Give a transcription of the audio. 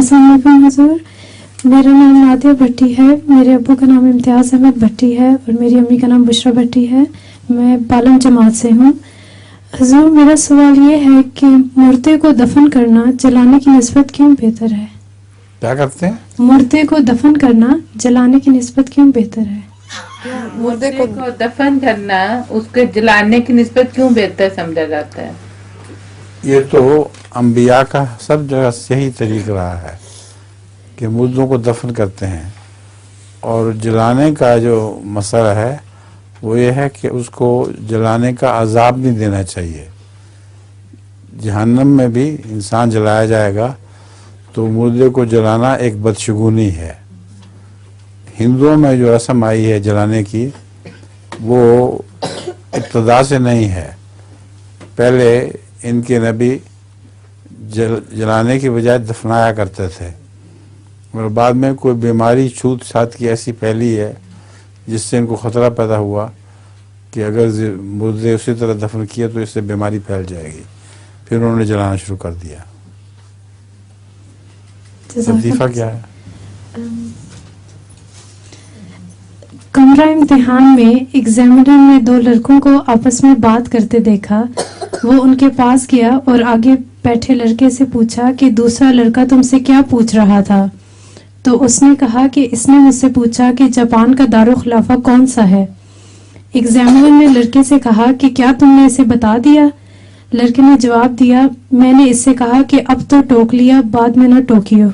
السلام علیکم حضور. میرا نام نادیہ بھٹی ہے. میرے ابو کا نام امتیاز احمد بھٹی ہے اور میری امی کا نام بشرا بھٹی ہے. میں پالن جماعت سے ہوں. حضور میرا سوال یہ ہے کہ مردے کو دفن کرنا جلانے کی نسبت کیوں بہتر ہے؟ کیا کرتے ہیں؟ مردے کو دفن کرنا جلانے کی نسبت کیوں بہتر ہے؟ مردے کو دفن کرنا اس کے جلانے کی نسبت کیوں بہتر سمجھا جاتا ہے؟ یہ تو انبیاء کا سب جگہ یہی طریقہ رہا ہے کہ مردوں کو دفن کرتے ہیں، اور جلانے کا جو مسئلہ ہے وہ یہ ہے کہ اس کو جلانے کا عذاب نہیں دینا چاہیے. جہنم میں بھی انسان جلایا جائے گا تو مردے کو جلانا ایک بدشگونی ہے. ہندوؤں میں جو رسم آئی ہے جلانے کی وہ ابتدا سے نہیں ہے. پہلے ان کے نبی جلانے کی بجائے دفنایا کرتے تھے، اور بعد میں کوئی بیماری چھوت چھات کی ایسی پھیلی ہے جس سے ان کو خطرہ پیدا ہوا کہ اگر مردے اسی طرح دفن کیے تو اس سے بیماری پھیل جائے گی، پھر انہوں نے جلانا شروع کر دیا. لطیفہ کیا ہے؟ کمرہ امتحان میں ایگزامینر نے 2 لڑکوں کو آپس میں بات کرتے دیکھا. وہ ان کے پاس گیا اور آگے بیٹھے لڑکے سے پوچھا کہ دوسرا لڑکا تم سے کیا پوچھ رہا تھا؟ تو اس نے کہا کہ اس نے مجھ سے پوچھا کہ جاپان کا دارالخلافہ کون سا ہے. ایگزامینر نے لڑکے سے کہا کہ کیا تم نے اسے بتا دیا؟ لڑکے نے جواب دیا میں نے اس سے کہا کہ اب تو ٹوک لیا، بعد میں نہ ٹوکیو.